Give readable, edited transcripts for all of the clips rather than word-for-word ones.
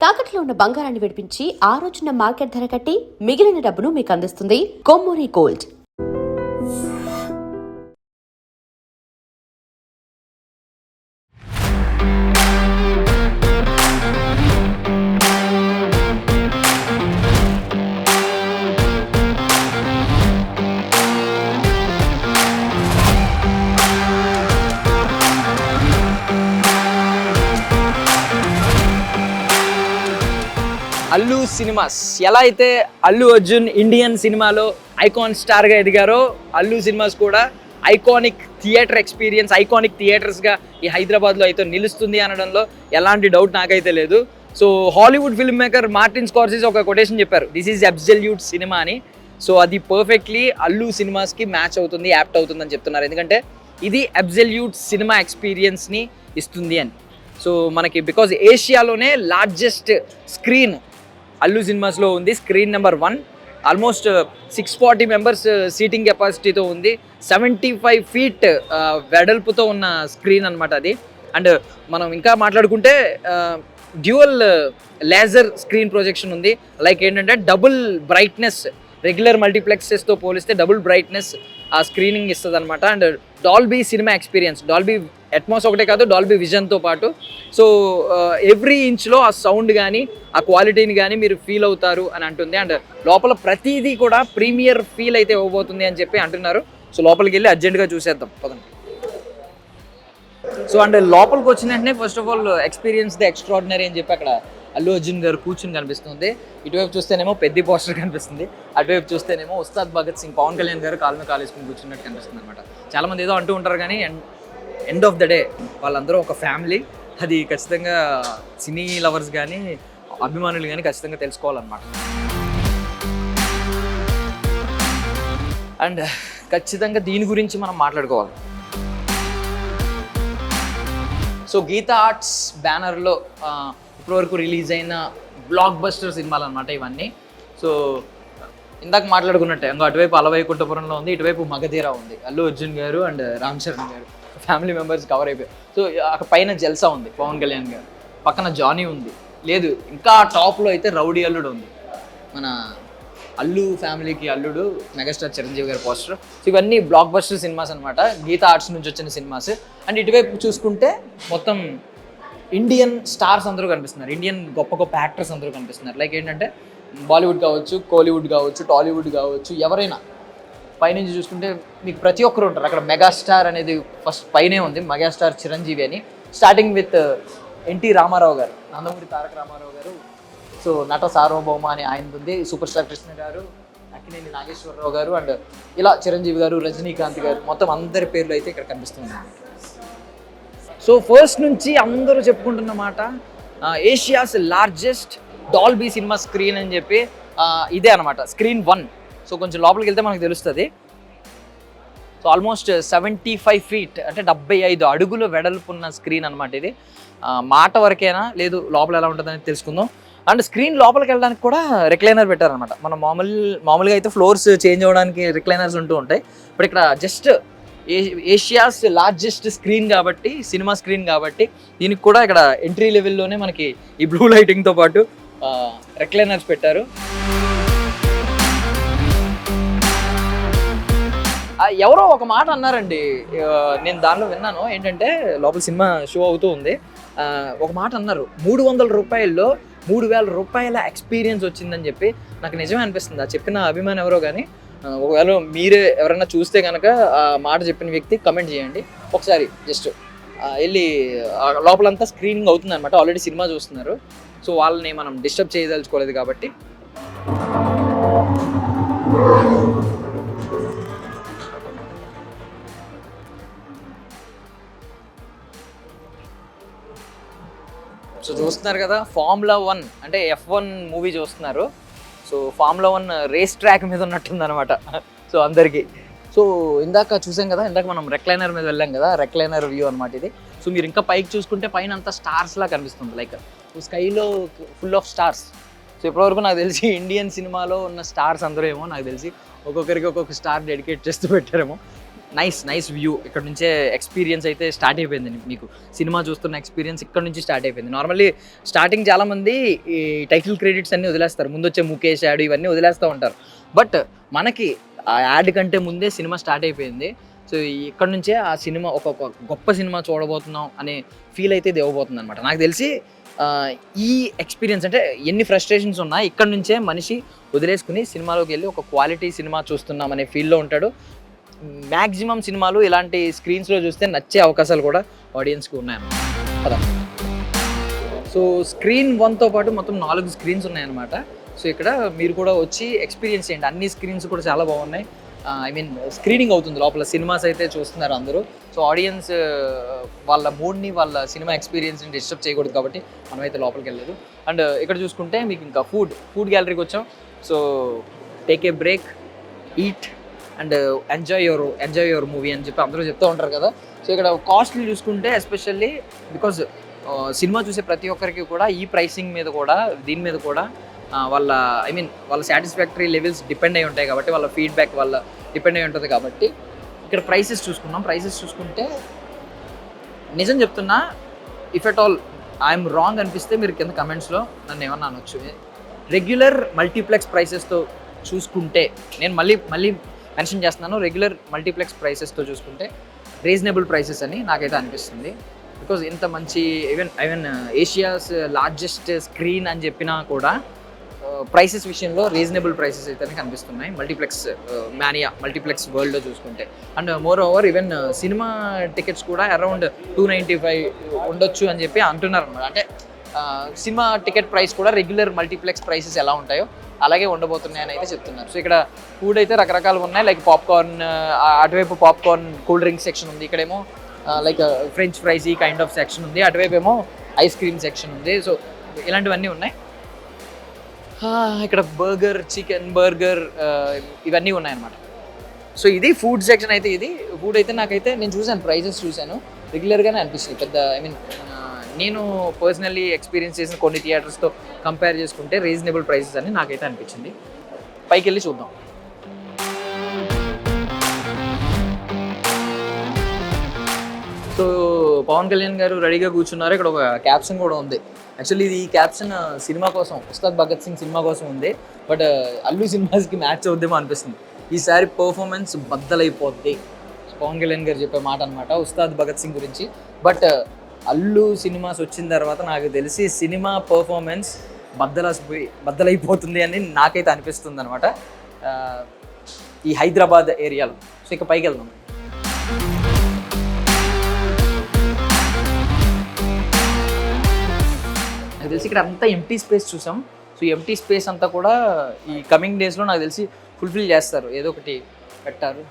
తాకట్లో ఉన్న బంగారాన్ని విడిపించి ఆ రోజున మార్కెట్ ధర కట్టి మిగిలిన డబ్బును మీకు అందిస్తుంది కొమ్మూరి గోల్డ్. అల్లు సినిమాస్ ఎలా అయితే అల్లు అర్జున్ ఇండియన్ సినిమాలో ఐకాన్ స్టార్గా ఎదిగారో అల్లు సినిమాస్ కూడా ఐకానిక్ థియేటర్ ఎక్స్పీరియన్స్, ఐకానిక్ థియేటర్స్గా ఈ హైదరాబాద్లో అయితే నిలుస్తుంది అనడంలో ఎలాంటి డౌట్ నాకైతే లేదు. So Hollywood film maker Martin Scorsese ఒక కొటేషన్ చెప్పారు, దిస్ ఈజ్ అబ్సల్యూట్ సినిమా అని. సో అది పర్ఫెక్ట్లీ అల్లు సినిమాస్కి మ్యాచ్ అవుతుంది, యాప్ట్ అవుతుందని చెప్తున్నారు. ఎందుకంటే ఇది అబ్సల్యూట్ సినిమా ఎక్స్పీరియన్స్ని ఇస్తుంది అని. సో మనకి బికాజ్ ఏషియాలోనే లార్జెస్ట్ స్క్రీన్ అల్లు సినిమాస్లో ఉంది, screen number 1. Almost 640 members seating కెపాసిటీతో ఉంది, 75 feet వెడల్పుతో ఉన్న స్క్రీన్ అనమాట అది. అండ్ మనం ఇంకా మాట్లాడుకుంటే డ్యూయల్ లేజర్ స్క్రీన్ ప్రొజెక్షన్ ఉంది. లైక్ ఏంటంటే డబుల్ బ్రైట్నెస్, రెగ్యులర్ మల్టీప్లెక్సెస్తో పోలిస్తే డబుల్ బ్రైట్నెస్ ఆ స్క్రీనింగ్ ఇస్తుంది అనమాట. And Dolby cinema experience, Dolby Atmos ఒకటే కాదు, డాల్బీ విజన్తో పాటు. సో ఎవ్రీ ఇంచ్లో ఆ సౌండ్ కానీ ఆ క్వాలిటీని కానీ మీరు ఫీల్ అవుతారు అని అంటుంది. అండ్ లోపల ప్రతిదీ కూడా ప్రీమియర్ ఫీల్ అయితే ఇవ్వబోతుంది అని చెప్పి అంటున్నారు. సో లోపలికి వెళ్ళి అర్జెంట్గా చూసేద్దాం పదండి. సో అండ్ లోపలికి వచ్చిన వెంటనే first of all experience the extraordinary అని చెప్పి అక్కడ అల్లు అర్జున్ గారు కూర్చుని కనిపిస్తుంది. ఇటువైపు చూస్తేనేమో పెద్ద పోస్టర్ కనిపిస్తుంది, అటువైపు చూస్తేనేమో ఉస్తాద్ భగత్ సింగ్, పవన్ కళ్యాణ్ గారు కాలు మీద కాలు వేసుకుని కూర్చున్నట్టు కనిపిస్తుంది అనమాట. చాలామంది ఏదో అంటూ ఉంటారు కానీ ఎండ్ ఆఫ్ ద డే వాళ్ళందరూ ఒక ఫ్యామిలీ. అది ఖచ్చితంగా సినీ లవర్స్ కానీ అభిమానులు కానీ ఖచ్చితంగా తెలుసుకోవాలన్నమాట. అండ్ ఖచ్చితంగా దీని గురించి మనం మాట్లాడుకోవాలి. సో గీతా ఆర్ట్స్ బ్యానర్లో ఇప్పటివరకు రిలీజ్ అయిన బ్లాక్ బస్టర్ సినిమాలు అనమాట ఇవన్నీ. సో ఇందాక మాట్లాడుకున్నట్టే ఇంకా అటువైపు అలవైకుంఠపురంలో ఉంది, ఇటువైపు మగధీర ఉంది. అల్లు అర్జున్ గారు అండ్ రామ్ చరణ్ గారు ఫ్యామిలీ మెంబర్స్ కవర్ అయిపోయారు. సో అక్కడ పైన జల్సా ఉంది, పవన్ కళ్యాణ్ గారు పక్కన జానీ ఉంది, లేదు ఇంకా టాప్లో అయితే రౌడీ అల్లుడు ఉంది, మన అల్లు ఫ్యామిలీకి అల్లుడు మెగాస్టార్ చిరంజీవి గారి పోస్టర్. సో ఇవన్నీ బ్లాక్ బస్టర్ సినిమాస్ అనమాట, గీతా ఆర్ట్స్ నుంచి వచ్చిన సినిమాస్. అండ్ ఇటువైపు చూసుకుంటే మొత్తం ఇండియన్ స్టార్స్ అందరూ కనిపిస్తున్నారు, ఇండియన్ గొప్ప గొప్ప యాక్టర్స్ అందరూ కనిపిస్తున్నారు. లైక్ ఏంటంటే బాలీవుడ్ కావచ్చు, కోలీవుడ్ కావచ్చు, టాలీవుడ్ కావచ్చు, ఎవరైనా పైనుంచి చూసుకుంటే మీకు ప్రతి ఒక్కరు ఉంటారు. అక్కడ మెగాస్టార్ అనేది ఫస్ట్ పైనే ఉంది, మెగాస్టార్ చిరంజీవి అని. స్టార్టింగ్ విత్ ఎన్టీ రామారావు గారు, నందమూరి తారక రామారావు గారు, సో నట సార్వభౌమ అని ఆయన ఉంది, సూపర్ స్టార్ కృష్ణ గారు, అక్కినేని నాగేశ్వరరావు గారు, అండ్ ఇలా చిరంజీవి గారు, రజనీకాంత్ గారు, మొత్తం అందరి పేర్లు అయితే ఇక్కడ కనిపిస్తున్నాయి. సో ఫస్ట్ నుంచి అందరూ చెప్పుకుంటున్న మాట Asia's largest Dolby cinema screen అని చెప్పి ఇదే అనమాట, స్క్రీన్ 1. సో కొంచెం లోపలికి వెళ్తే మనకు తెలుస్తుంది. సో ఆల్మోస్ట్ 75 feet అంటే 75 అడుగుల వెడల్పున్న స్క్రీన్ అనమాట ఇది. మాట వరకేనా లేదు లోపల ఎలా ఉంటుందని తెలుసుకుందాం. అండ్ స్క్రీన్ లోపలికి వెళ్ళడానికి కూడా రిక్లైనర్ పెట్టారనమాట. మనం మామూలుగా అయితే ఫ్లోర్స్ చేంజ్ అవ్వడానికి రిక్లైనర్స్ ఉంటూ ఉంటాయి, బట్ ఇక్కడ జస్ట్ ఏషియాస్ లార్జెస్ట్ స్క్రీన్ కాబట్టి, సినిమా స్క్రీన్ కాబట్టి దీనికి కూడా ఇక్కడ ఎంట్రీ లెవెల్లోనే మనకి ఈ బ్లూ లైటింగ్తో పాటు రిక్లైనర్స్ పెట్టారు. ఎవరో ఒక మాట అన్నారండి, నేను దానిలో విన్నాను. ఏంటంటే లోపల సినిమా షో అవుతూ ఉంది, ఒక మాట అన్నారు, 300 రూపాయల్లో 3000 రూపాయల ఎక్స్పీరియన్స్ వచ్చిందని చెప్పి. నాకు నిజమే అనిపిస్తుంది. ఆ చెప్పిన అభిమానం ఎవరో కానీ, ఒకవేళ మీరే ఎవరైనా చూస్తే కనుక ఆ మాట చెప్పిన వ్యక్తి కమెంట్ చేయండి ఒకసారి. జస్ట్ వెళ్ళి లోపలంతా స్క్రీనింగ్ అవుతుంది అనమాట, ఆల్రెడీ సినిమా చూస్తున్నారు. సో వాళ్ళని మనం డిస్టర్బ్ చేయదలుచుకోలేదు కాబట్టి. సో చూస్తున్నారు కదా, ఫార్ములా 1 అంటే F1 మూవీ చూస్తున్నారు. సో ఫార్ములా 1 రేస్ ట్రాక్ మీద ఉన్నట్టుంది అనమాట సో అందరికీ. సో ఇందాక చూసాం కదా, ఇందాక మనం రెక్లైనర్ మీద వెళ్ళాం కదా, రెక్లైనర్ వ్యూ అనమాట ఇది. సో మీరు ఇంకా పైకి చూసుకుంటే పైన అంతా స్టార్స్లా కనిపిస్తుంది, లైక్ స్కైలో ఫుల్ ఆఫ్ స్టార్స్. సో ఇప్పటివరకు నాకు తెలిసి ఇండియన్ సినిమాలో ఉన్న స్టార్స్ అందరూ ఏమో నాకు తెలిసి ఒక్కొక్కరికి ఒక్కొక్క స్టార్ డెడికేట్ చేస్తూ పెట్టారేమో. Nice view. ఇక్కడ నుంచే ఎక్స్పీరియన్స్ అయితే స్టార్ట్ అయిపోయింది. మీకు సినిమా చూస్తున్న ఎక్స్పీరియన్స్ ఇక్కడ నుంచి స్టార్ట్ అయిపోయింది. నార్మల్లీ స్టార్టింగ్ చాలామంది ఈ టైటిల్ క్రెడిట్స్ అన్నీ వదిలేస్తారు, ముందు వచ్చే ముఖేష్ యాడ్ ఇవన్నీ వదిలేస్తూ ఉంటారు. బట్ మనకి ఆ యాడ్ కంటే ముందే సినిమా స్టార్ట్ అయిపోయింది. సో ఇక్కడ నుంచే ఆ సినిమా ఒక గొప్ప సినిమా చూడబోతున్నాం అనే ఫీల్ అయితే ఇది ఇవ్వబోతుంది అనమాట. నాకు తెలిసి ఈ ఎక్స్పీరియన్స్ అంటే ఎన్ని ఫ్రస్ట్రేషన్స్ ఉన్నా ఇక్కడ నుంచే మనిషి వదిలేసుకుని సినిమాలోకి వెళ్ళి ఒక క్వాలిటీ సినిమా చూస్తున్నాం అనే ఫీల్లో ఉంటాడు. మ్యాక్సిమం సినిమాలు ఇలాంటి స్క్రీన్స్లో చూస్తే నచ్చే అవకాశాలు కూడా ఆడియన్స్కి ఉన్నాయన్నమాట కదా. సో స్క్రీన్ 1తో పాటు మొత్తం 4 స్క్రీన్స్ ఉన్నాయన్నమాట. సో ఇక్కడ మీరు కూడా వచ్చి ఎక్స్పీరియన్స్ చేయండి. అన్ని స్క్రీన్స్ కూడా చాలా బాగున్నాయి. ఐ మీన్ స్క్రీనింగ్ అవుతుంది లోపల, సినిమాస్ అయితే చూస్తున్నారు అందరూ. సో ఆడియన్స్ వాళ్ళ మూడ్ని వాళ్ళ సినిమా ఎక్స్పీరియన్స్ని డిస్టర్బ్ చేయకూడదు కాబట్టి మనమైతే లోపలికి వెళ్ళలేదు. అండ్ ఇక్కడ చూసుకుంటే మీకు ఇంకా ఫుడ్ గ్యాలరీకి వచ్చాం. So take a break, eat and enjoy your movie అని చెప్పి అందరూ చెప్తూ ఉంటారు కదా. సో ఇక్కడ కాస్ట్లు చూసుకుంటే ఎస్పెషల్లీ బికాజ్ సినిమా చూసే ప్రతి ఒక్కరికి కూడా ఈ ప్రైసింగ్ మీద కూడా దీని మీద కూడా వాళ్ళ వాళ్ళ సాటిస్ఫాక్టరీ లెవెల్స్ డిపెండ్ అయి ఉంటాయి కాబట్టి, వాళ్ళ ఫీడ్బ్యాక్ వాళ్ళ డిపెండ్ అయి ఉంటుంది కాబట్టి ఇక్కడ ప్రైసెస్ చూసుకుంటే నిజం చెప్తున్నా, if at all I'm wrong అనిపిస్తే మీరు కింద కమెంట్స్లో నన్ను ఏమన్నా అనొచ్చు. రెగ్యులర్ మల్టీప్లెక్స్ ప్రైసెస్తో చూసుకుంటే, నేను మళ్ళీ మెన్షన్ చేస్తున్నాను, రెగ్యులర్ మల్టీప్లెక్స్ ప్రైసెస్తో చూసుకుంటే రీజనబుల్ ప్రైసెస్ అని నాకైతే అనిపిస్తుంది. బికాజ్ ఇంత మంచి ఈవెన్ ఏషియాస్ లార్జెస్ట్ స్క్రీన్ అని చెప్పినా కూడా ప్రైసెస్ విషయంలో రీజనబుల్ ప్రైసెస్ అయితే కనిపిస్తున్నాయి మల్టీప్లెక్స్ వరల్డ్లో చూసుకుంటే. And more over even cinema tickets కూడా అరౌండ్ 295 ఉండొచ్చు అని చెప్పి అంటున్నారు అన్నమాట. అంటే సినిమా టికెట్ ప్రైస్ కూడా రెగ్యులర్ మల్టీప్లెక్స్ ప్రైసెస్ ఎలా ఉంటాయో అలాగే ఉండబోతున్నాయని అయితే చెప్తున్నారు. సో ఇక్కడ ఫుడ్ అయితే రకరకాలు ఉన్నాయి, లైక్ పాప్కార్న్, అటువైపు పాప్కార్న్ కూల్ డ్రింక్స్ సెక్షన్ ఉంది, ఇక్కడేమో లైక్ ఫ్రెంచ్ ఫ్రైస్ ఈ కైండ్ ఆఫ్ సెక్షన్ ఉంది, అటువైపు ఏమో ఐస్ క్రీమ్ సెక్షన్ ఉంది. సో ఇలాంటివన్నీ ఉన్నాయి. ఇక్కడ చికెన్ బర్గర్ ఇవన్నీ ఉన్నాయన్నమాట. సో ఇది ఫుడ్ సెక్షన్ అయితే. ఇది ఫుడ్ అయితే నాకైతే నేను చూశాను, ప్రైజెస్ చూశాను, రెగ్యులర్గానే అనిపిస్తుంది. పెద్ద నేను పర్సనల్లీ ఎక్స్పీరియన్స్ చేసిన కొన్ని థియేటర్స్తో కంపేర్ చేసుకుంటే రీజనబుల్ ప్రైసెస్ అని నాకైతే అనిపించింది. పైకి వెళ్ళి చూద్దాం. సో పవన్ కళ్యాణ్ గారు రెడీగా కూర్చున్నారు. ఇక్కడ ఒక క్యాప్షన్ కూడా ఉంది. యాక్చువల్లీ ఇది ఈ క్యాప్షన్ సినిమా కోసం, ఉస్తాద్ భగత్ సింగ్ సినిమా కోసం ఉంది. బట్ అల్లు సినిమాస్కి మ్యాచ్ అవుద్దేమో అనిపిస్తుంది. ఈసారి పర్ఫార్మెన్స్ బద్దలైపోద్ది, పవన్ కళ్యాణ్ గారు చెప్పే మాట అనమాట ఉస్తాద్ భగత్ సింగ్ గురించి. బట్ అల్లు సినిమాస్ వచ్చిన తర్వాత నాకు తెలిసి సినిమా పర్ఫార్మెన్స్ బద్దలైపోతుంది అని నాకైతే అనిపిస్తుంది అనమాట ఈ హైదరాబాద్ ఏరియాలో. సో ఇక పైకి వెళ్దాం. నాకు తెలిసి ఇక్కడ అంతా ఎంటీ స్పేస్ చూసాం. సో ఎంటీ స్పేస్ అంతా కూడా ఈ కమింగ్ డేస్లో నాకు తెలిసి ఫుల్ఫిల్ చేస్తారు, ఏదో ఒకటి పెట్టారు.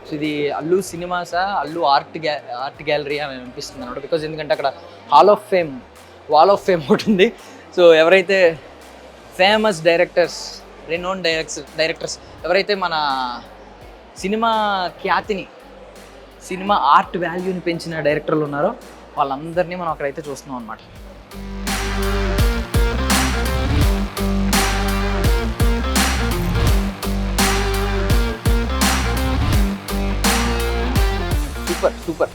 సో ఇది అల్లు సినిమాసా, అల్లు ఆర్ట్ గ్యాలరీ అని అనిపిస్తుంది అనమాట. బికాజ్ ఎందుకంటే అక్కడ వాల్ ఆఫ్ ఫేమ్ ఒకటి ఉంది. సో ఎవరైతే ఫేమస్ డైరెక్టర్స్, రెనోన్ డైరెక్టర్స్ ఎవరైతే మన సినిమా ఖ్యాతిని, సినిమా ఆర్ట్ వాల్యూని పెంచిన డైరెక్టర్లు ఉన్నారో వాళ్ళందరినీ మనం అక్కడైతే చూస్తున్నాం అనమాట. Super.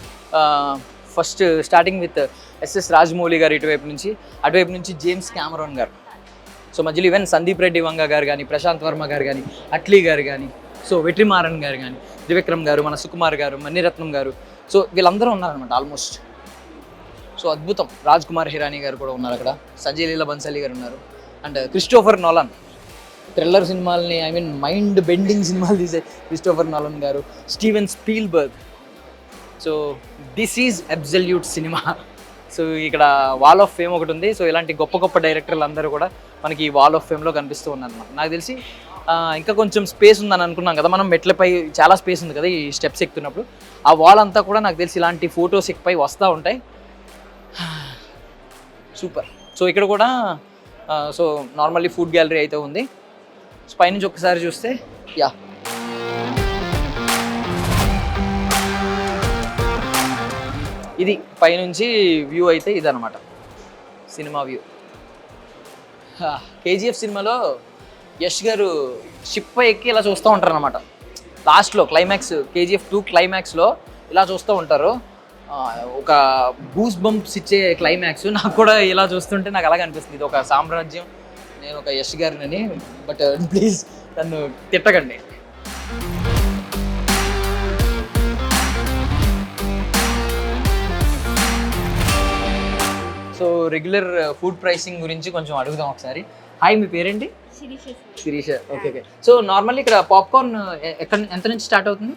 First starting with SS Rajamouli గారు ఇటువైపు నుంచి, అటువైపు నుంచి జేమ్స్ కెమెరాన్ గారు. సో మధ్యలో ఈవెన్ సందీప్ రెడ్డి వంగ గారు కానీ, ప్రశాంత్ వర్మ గారు కానీ, అట్లీ గారు కానీ, సో వెట్రిమారన్ గారు కానీ, త్రివిక్రమ్ గారు, మన సుకుమార్ గారు, మణిరత్నం గారు. సో వీళ్ళందరూ ఉన్నారనమాట ఆల్మోస్ట్. సో అద్భుతం. రాజ్ కుమార్ హిరానీ గారు కూడా ఉన్నారు అక్కడ, సంజయ్ లీలా బన్సాలి గారు ఉన్నారు. అండ్ క్రిస్టోఫర్ నోలన్, థ్రిల్లర్ సినిమాలని మైండ్ బెండింగ్ సినిమాలు తీసే క్రిస్టోఫర్ నోలన్ గారు, Steven Spielberg. So this is absolute cinema. So ఇక్కడ వాల్ ఆఫ్ ఫేమ్ ఒకటి ఉంది. సో ఇలాంటి గొప్ప డైరెక్టర్లు అందరూ కూడా మనకి ఈ వాల్ ఆఫ్ ఫేమ్లో కనిపిస్తూ ఉన్నారన్నమాట. నాకు తెలిసి ఇంకా కొంచెం స్పేస్ ఉందని అనుకున్నాం కదా మనం, మెట్లపై చాలా స్పేస్ ఉంది కదా ఈ స్టెప్స్ ఎక్కుతున్నప్పుడు. ఆ వాల్ అంతా కూడా నాకు తెలిసి ఇలాంటి ఫొటోస్ ఎక్కిపై వస్తూ ఉంటాయి. సూపర్. సో ఇక్కడ కూడా సో నార్మల్లీ ఫుడ్ గ్యాలరీ అయితే ఉంది. సో పైనుంచి ఒకసారి చూస్తే ఇది పైనుంచి వ్యూ అయితే ఇదనమాట, సినిమా వ్యూ. కేజీఎఫ్ సినిమాలో యష్ గారు షిప్ ఎక్కి ఇలా చూస్తూ ఉంటారు అనమాట. లాస్ట్లో క్లైమాక్స్ KGF 2 క్లైమాక్స్లో ఇలా చూస్తూ ఉంటారు. ఒక గూస్ బంప్స్ ఇచ్చే క్లైమాక్స్. నాకు కూడా ఇలా చూస్తుంటే నాకు అలాగే అనిపిస్తుంది, ఇది ఒక సామ్రాజ్యం, నేను ఒక యష్ గారిని. బట్ ప్లీజ్ నన్ను తిట్టకండి. సో రెగ్యులర్ ఫుడ్ ప్రైసింగ్ గురించి కొంచెం అడుగుదాం ఒకసారి. హాయ్, మీ పేరేంటి? శిరీష. ఓకే. సో నార్మల్లీ ఇక్కడ పాప్కార్న్ ఎంత నుంచి స్టార్ట్ అవుతుంది?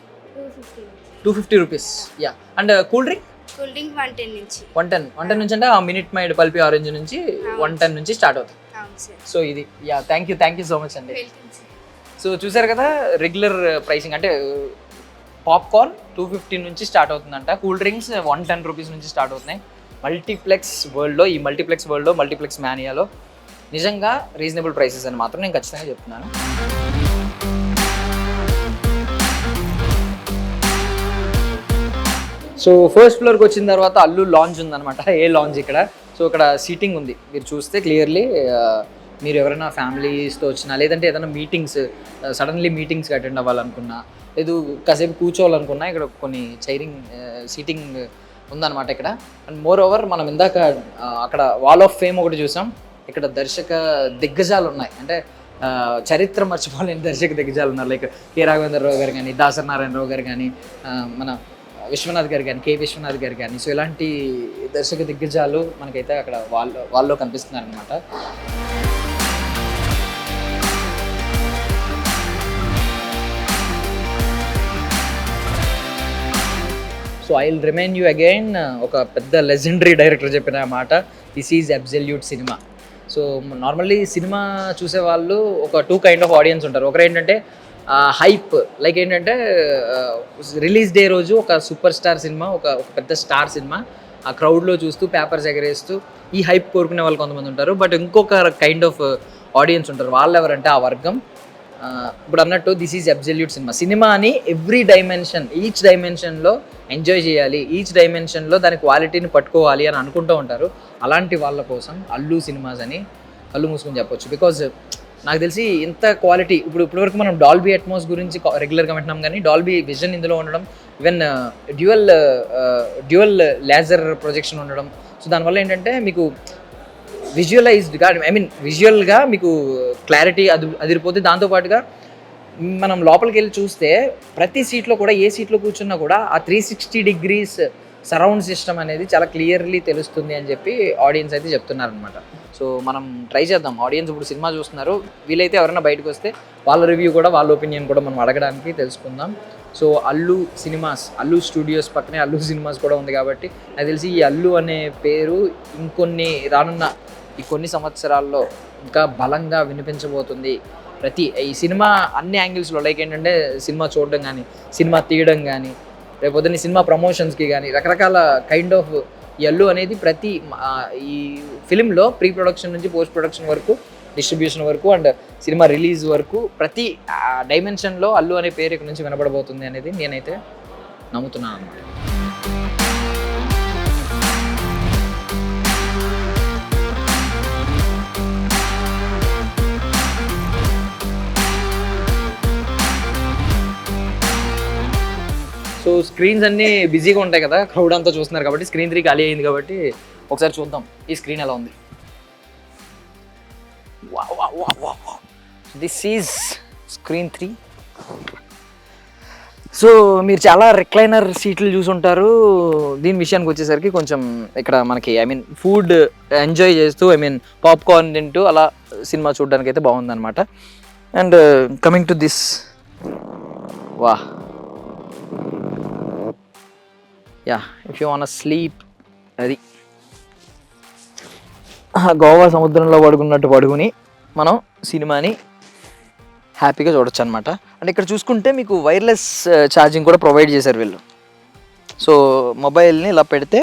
250 rupees. Yeah. And cool drink 110 నుంచి అంటే మినిట్ మైడ్ పల్పి ఆరెంజ్ నుంచి 110 నుంచి స్టార్ట్ అవుతుంది. సో ఇది yeah, thank you so much అండి. సో చూసారు కదా, రెగ్యులర్ ప్రైసింగ్ అంటే పాప్కార్న్ 250 నుంచి స్టార్ట్ అవుతుందంట. కూల్ డ్రింక్స్ 110 రూపీస్ నుంచి స్టార్ట్ అవుతున్నాయి. మల్టీప్లెక్స్ వరల్డ్లో మల్టీప్లెక్స్ మానియాలో నిజంగా రీజనబుల్ ప్రైసెస్ అని మాత్రం నేను ఖచ్చితంగా చెప్తున్నాను. సో ఫస్ట్ ఫ్లోర్కి వచ్చిన తర్వాత అల్లు లాంజ్ ఉందన్నమాట. లాంజ్ ఇక్కడ. సో ఇక్కడ సీటింగ్ ఉంది, మీరు చూస్తే క్లియర్లీ. మీరు ఎవరైనా ఫ్యామిలీస్తో వచ్చినా, లేదంటే ఏదైనా మీటింగ్స్, సడన్లీ మీటింగ్స్కి అటెండ్ అవ్వాలనుకున్నా, లేదు కాసేపు కూర్చోవాలనుకున్నా, ఇక్కడ కొన్ని సీటింగ్ ఉందన్నమాట ఇక్కడ. అండ్ మోర్ ఓవర్ మనం ఇందాక అక్కడ వాల్ ఆఫ్ ఫేమ్ ఒకటి చూసాం. ఇక్కడ దర్శక దిగ్గజాలు ఉన్నాయి, అంటే చరిత్ర మర్చిపోలేని దర్శక దిగ్గజాలు ఉన్నారు. లైక్ కె రాఘవేంద్రరావు గారు కానీ, దాసరి నారాయణరావు గారు కానీ, మన విశ్వనాథ్ గారు కానీ, కె విశ్వనాథ్ గారు కానీ. సో ఇలాంటి దర్శక దిగ్గజాలు మనకైతే అక్కడ వాళ్ళలో కనిపిస్తున్నారు అనమాట. So I will remind you again, ఒక పెద్ద లెజెండరీ డైరెక్టర్ చెప్పిన మాట, this is absolute cinema. So normally cinema చూసే వాళ్ళు ఒక 2 కైండ్ ఆఫ్ ఆడియన్స్ ఉంటారు. ఒకరు ఏంటంటే హైప్, లైక్ ఏంటంటే రిలీజ్ డే రోజు ఒక సూపర్ స్టార్ సినిమా, ఒక పెద్ద స్టార్ సినిమా ఆ క్రౌడ్లో చూస్తూ పేపర్స్ ఎగరేస్తూ ఈ హైప్ కోరుకునే వాళ్ళు కొంతమంది ఉంటారు. బట్ ఇంకొక కైండ్ ఆఫ్ ఆడియన్స్ ఉంటారు. వాళ్ళు ఎవరంటే ఆ వర్గం. ఇప్పుడు అన్నట్టు దిస్ ఈజ్ అబ్సల్యూట్ సినిమా అని ఎవ్రీ డైమెన్షన్, ఈచ్ డైమెన్షన్లో ఎంజాయ్ చేయాలి, ఈచ్ డైమెన్షన్లో దాని క్వాలిటీని పట్టుకోవాలి అని అనుకుంటూ ఉంటారు. అలాంటి వాళ్ళ కోసం అల్లు సినిమాస్ అని కళ్ళు మూసుకొని చెప్పొచ్చు. బికాజ్ నాకు తెలిసి ఇంత క్వాలిటీ, ఇప్పటివరకు మనం డాల్బీ అట్మాస్ గురించి రెగ్యులర్గా వింటున్నాం, కానీ డాల్బీ విజన్ ఇందులో ఉండడం, ఈవెన్ డ్యూయల్ లేజర్ ప్రొజెక్షన్ ఉండడం. సో దానివల్ల ఏంటంటే మీకు విజువలైజ్డ్గా, విజువల్గా మీకు క్లారిటీ అదిరిపోతే. దాంతోపాటుగా మనం లోపలికి వెళ్ళి చూస్తే ప్రతి సీట్లో కూడా, ఏ సీట్లో కూర్చున్నా కూడా ఆ 360 degrees సరౌండ్ సిస్టమ్ అనేది చాలా క్లియర్లీ తెలుస్తుంది అని చెప్పి ఆడియన్స్ అయితే చెప్తున్నారనమాట. సో మనం ట్రై చేద్దాం. ఆడియన్స్ ఇప్పుడు సినిమా చూస్తున్నారు, వీలైతే ఎవరైనా బయటకు వస్తే వాళ్ళ రివ్యూ కూడా, వాళ్ళ ఒపీనియన్ కూడా మనం అడగడానికి తెలుసుకుందాం. So Allu cinemas, Allu studios పక్కనే అల్లు సినిమాస్ కూడా ఉంది కాబట్టి నాకు తెలిసి ఈ అల్లు అనే పేరు ఇంకొన్ని రానున్న ఈ కొన్ని సంవత్సరాల్లో ఇంకా బలంగా వినిపించబోతుంది. ఈ సినిమా అన్ని యాంగిల్స్లో, లైక్ ఏంటంటే సినిమా చూడడం కానీ, సినిమా తీయడం కానీ, రేపొద్దున సినిమా ప్రమోషన్స్కి కానీ, రకరకాల కైండ్ ఆఫ్ ఈ అల్లు అనేది ప్రతి ఈ ఫిలింలో ప్రీ ప్రొడక్షన్ నుంచి పోస్ట్ ప్రొడక్షన్ వరకు, డిస్ట్రిబ్యూషన్ వరకు అండ్ సినిమా రిలీజ్ వరకు ప్రతి డైమెన్షన్లో అల్లు అనే పేరు ఇక్కడ నుంచి వినబడబోతుంది అనేది నేనైతే నమ్ముతున్నాను అన్నమాట. సో స్క్రీన్స్ అన్నీ బిజీగా ఉంటాయి కదా, క్రౌడ్ అంతా చూస్తున్నారు కాబట్టి. స్క్రీన్ 3 ఖాళీ అయింది కాబట్టి ఒకసారి చూద్దాం ఈ స్క్రీన్ ఎలా ఉంది. This is screen 3. సో మీరు చాలా రిక్లైనర్ సీట్లు చూసుంటారు. దీని విషయానికి వచ్చేసరికి కొంచెం ఇక్కడ మనకి ఫుడ్ ఎంజాయ్ చేస్తూ, పాప్కార్న్ తింటూ అలా సినిమా చూడడానికి అయితే బాగుందన్నమాట. And coming to this, if you want sleep, అది గోవా సముద్రంలో పడుకున్నట్టు పడుకుని మనం సినిమాని హ్యాపీగా చూడొచ్చు అనమాట. అండ్ ఇక్కడ చూసుకుంటే మీకు వైర్లెస్ ఛార్జింగ్ కూడా ప్రొవైడ్ చేశారు వీళ్ళు. సో మొబైల్ని ఇలా పెడితే,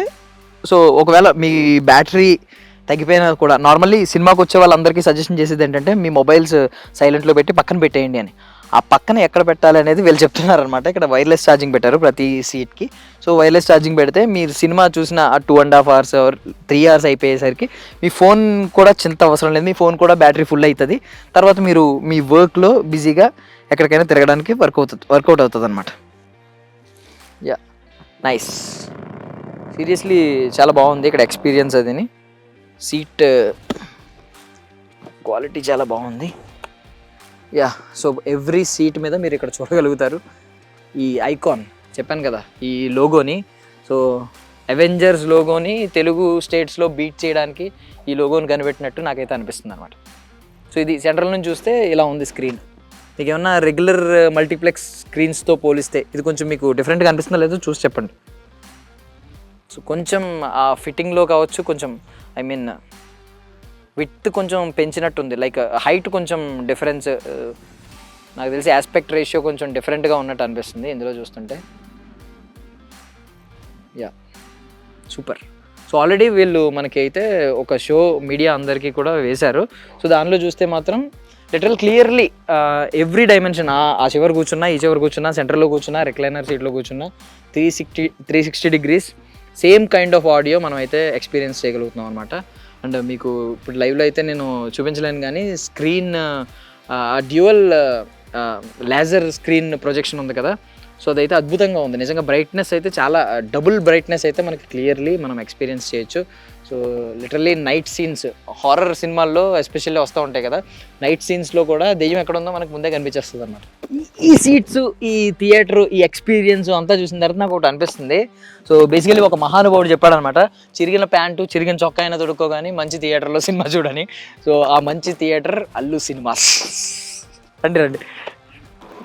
సో ఒకవేళ మీ బ్యాటరీ తగ్గిపోయినా కూడా, నార్మల్లీ సినిమాకి వచ్చే వాళ్ళందరికీ సజెషన్ చేసేది ఏంటంటే మీ మొబైల్స్ సైలెంట్లో పెట్టి పక్కన పెట్టేయండి అని. ఆ పక్కన ఎక్కడ పెట్టాలి అనేది వీళ్ళు చెప్తున్నారు అనమాట. ఇక్కడ వైర్లెస్ ఛార్జింగ్ పెట్టారు ప్రతి సీట్కి. సో వైర్లెస్ ఛార్జింగ్ పెడితే మీరు సినిమా చూసిన ఆ 2.5 hours ఆర్ 3 hours అయిపోయేసరికి మీ ఫోన్ కూడా చింత అవసరం లేదు, మీ ఫోన్ కూడా బ్యాటరీ ఫుల్ అవుతుంది. తర్వాత మీరు మీ వర్క్లో బిజీగా ఎక్కడికైనా తిరగడానికి వర్కౌట్ అవుతుంది అనమాట. యా, నైస్, సీరియస్లీ చాలా బాగుంది ఇక్కడ ఎక్స్పీరియన్స్. అదిని సీట్ క్వాలిటీ చాలా బాగుంది. యా, సో ఎవ్రీ సీట్ మీద మీరు ఇక్కడ చూడగలుగుతారు ఈ ఐకాన్, చెప్పాను కదా ఈ లోగోని. సో అవెంజర్స్ లోగోని తెలుగు స్టేట్స్లో బీట్ చేయడానికి ఈ లోగోని కనిపెట్టినట్టు నాకైతే అనిపిస్తుంది అనమాట. సో ఇది సెంట్రల్ నుంచి చూస్తే ఇలా ఉంది స్క్రీన్. మీకు ఏమన్నా రెగ్యులర్ మల్టీప్లెక్స్ స్క్రీన్స్తో పోలిస్తే ఇది కొంచెం మీకు డిఫరెంట్గా అనిపిస్తుందో లేదో చూసి చెప్పండి. సో కొంచెం ఆ ఫిట్టింగ్లో కావచ్చు, కొంచెం ఐ మీన్ విడ్త్ కొంచెం పెంచినట్టుంది, లైక్ హైట్ కొంచెం డిఫరెన్స్ నాకు తెలిసి ఆస్పెక్ట్ రేషియో కొంచెం డిఫరెంట్గా ఉన్నట్టు అనిపిస్తుంది ఇందులో చూస్తుంటే. Yeah, super. సో ఆల్రెడీ వీళ్ళు మనకి అయితే ఒక షో మీడియా అందరికీ కూడా వేశారు. సో దానిలో చూస్తే మాత్రం లిటరల్ క్లియర్లీ ఎవ్రీ డైమెన్షన్, ఆ చివరి కూర్చున్నా, ఈ చివరి కూర్చున్నా, సెంటర్లో కూర్చున్నా, రిక్లైనర్ సీట్లో కూర్చున్నా 360 degrees same kind of audio మనం అయితే ఎక్స్పీరియన్స్ చేయగలుగుతున్నాం అనమాట. అండ్ మీకు ఇప్పుడు లైవ్లో అయితే నేను చూపించలేను కానీ screen dual laser screen projection ఉంది కదా, సో అదైతే అద్భుతంగా ఉంది నిజంగా. బ్రైట్నెస్ అయితే చాలా డబుల్ బ్రైట్నెస్ అయితే మనకి క్లియర్లీ మనం ఎక్స్పీరియన్స్ చేయొచ్చు. So literally night scenes, horror సినిమాల్లో ఎస్పెషల్లీ వస్తూ ఉంటాయి కదా, నైట్ సీన్స్లో కూడా దెయ్యం ఎక్కడ ఉందో మనకు ముందే కనిపించేస్తుంది అన్నమాట. ఈ సీట్స్, ఈ థియేటర్, ఈ ఎక్స్పీరియన్స్ అంతా చూసిన తర్వాత నాకు ఒకటి అనిపిస్తుంది. సో బేసికలీ ఒక మహానుభావుడు చెప్పాడనమాట, చిరిగిన ప్యాంటు చిరిగిన చొక్కా అయినా తొడుక్కోగాని మంచి థియేటర్లో సినిమా చూడని. సో ఆ మంచి థియేటర్ అల్లు సినిమాస్. రండి.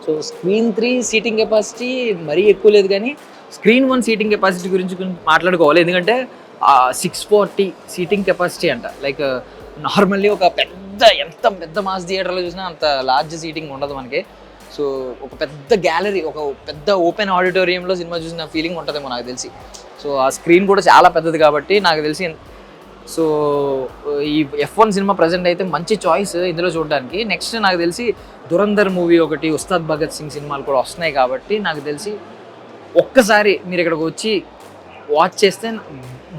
సో స్క్రీన్ 3 సీటింగ్ కెపాసిటీ మరీ ఎక్కువ లేదు, కానీ స్క్రీన్ 1 సీటింగ్ కెపాసిటీ గురించి మాట్లాడుకోవాలి. ఎందుకంటే 640 సీటింగ్ కెపాసిటీ అంట. లైక్ నార్మల్లీ ఒక ఎంత పెద్ద మాస్ థియేటర్లో చూసినా అంత లార్జ్ సీటింగ్ ఉండదు మనకి. సో ఒక పెద్ద గ్యాలరీ, ఒక పెద్ద ఓపెన్ ఆడిటోరియంలో సినిమా చూసిన ఫీలింగ్ ఉంటుందేమో నాకు తెలిసి. సో ఆ స్క్రీన్ కూడా చాలా పెద్దది కాబట్టి నాకు తెలిసి. సో ఈ F1 సినిమా ప్రజెంట్ అయితే మంచి చాయిస్ ఇందులో చూడడానికి. నెక్స్ట్ నాకు తెలిసి దురంధర్ మూవీ ఒకటి, ఉస్తాద్ భగత్ సింగ్ సినిమాలు కూడా వస్తున్నాయి కాబట్టి నాకు తెలిసి ఒక్కసారి మీరు ఇక్కడికి వచ్చి వాచ్ చేస్తే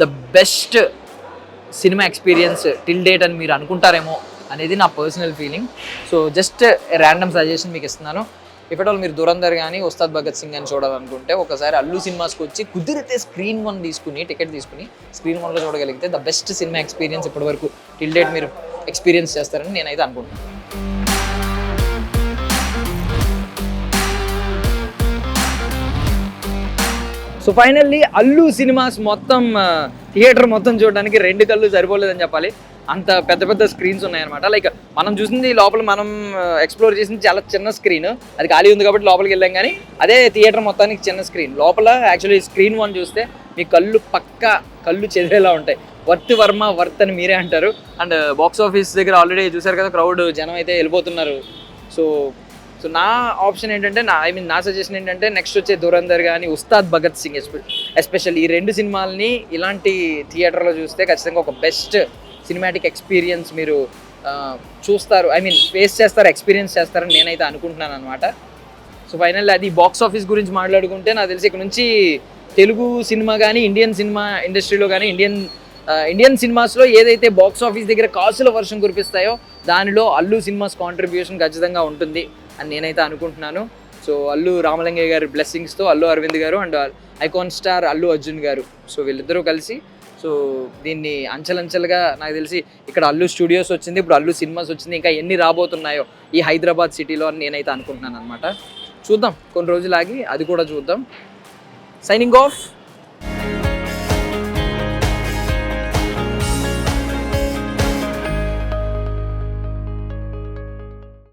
the best cinema experience till date అని మీరు అనుకుంటారేమో అనేది నా personal feeling. So just random suggestion మీకు ఇస్తున్నాను. ఇఫ్ ఎట్ ఆల్ మీరు దురంధర్ కానీ ఉస్తాద్ భగత్ సింగ్ అని చూడాలనుకుంటే ఒకసారి అల్లు సినిమాస్కి వచ్చి కుదిరితే స్క్రీన్ 1 తీసుకుని, టికెట్ తీసుకుని స్క్రీన్ 1లో చూడగలిగితే ద బెస్ట్ సినిమా ఎక్స్పీరియన్స్ ఇప్పటివరకు టిల్ డేట్ మీరు ఎక్స్పీరియన్స్ చేస్తారని నేనైతే అనుకుంటున్నాను. సో ఫైనల్లీ అల్లు సినిమాస్ మొత్తం థియేటర్ మొత్తం చూడడానికి 2 కళ్ళు సరిపోలేదని చెప్పాలి. అంత పెద్ద స్క్రీన్స్ ఉన్నాయన్నమాట. లైక్ మనం చూసింది లోపల, మనం ఎక్స్ప్లోర్ చేసింది చాలా చిన్న స్క్రీన్, అది ఖాళీ ఉంది కాబట్టి లోపలికి వెళ్ళాం. కానీ అదే థియేటర్ మొత్తానికి చిన్న స్క్రీన్. లోపల యాక్చువల్లీ స్క్రీన్ 1 చూస్తే మీ కళ్ళు చెదిరేలా ఉంటాయి. వర్త్ అని మీరే అంటారు. అండ్ బాక్స్ ఆఫీస్ దగ్గర ఆల్రెడీ చూసారు కదా, క్రౌడ్ జనం అయితే వెళ్ళిపోతున్నారు. సో నా ఆప్షన్ ఏంటంటే, నా సజెషన్ ఏంటంటే నెక్స్ట్ వచ్చే దురంధర్ కానీ ఉస్తాద్ భగత్ సింగ్ ఎస్పెషల్లీ ఈ 2 సినిమాలని ఇలాంటి థియేటర్లో చూస్తే ఖచ్చితంగా ఒక బెస్ట్ సినిమాటిక్ ఎక్స్పీరియన్స్ మీరు చూస్తారు, ఫేస్ చేస్తారు, ఎక్స్పీరియన్స్ చేస్తారని నేనైతే అనుకుంటున్నాను అనమాట. సో ఫైనల్ అది బాక్స్ ఆఫీస్ గురించి మాట్లాడుకుంటే నాకు తెలిసి ఇక్కడ నుంచి తెలుగు సినిమా కానీ, ఇండియన్ సినిమా ఇండస్ట్రీలో కానీ, ఇండియన్ సినిమాస్లో ఏదైతే బాక్స్ ఆఫీస్ దగ్గర కాసుల వర్షం కురిపిస్తాయో దానిలో అల్లు సినిమాస్ కాంట్రిబ్యూషన్ ఖచ్చితంగా ఉంటుంది అని నేనైతే అనుకుంటున్నాను. సో అల్లు రామలింగయ్య గారి బ్లెస్సింగ్స్తో అల్లు అరవింద్ గారు and icon star Allu Arjun గారు, సో వీళ్ళిద్దరూ కలిసి సో దీన్ని అంచెలంచెలుగా నాకు తెలిసి ఇక్కడ అల్లు స్టూడియోస్ వచ్చింది, ఇప్పుడు అల్లు సినిమాస్ వచ్చింది, ఇంకా ఎన్ని రాబోతున్నాయో ఈ హైదరాబాద్ సిటీలో అని నేనైతే అనుకుంటున్నాను అనమాట. చూద్దాం, కొన్ని రోజులు ఆగి అది కూడా చూద్దాం. Signing off.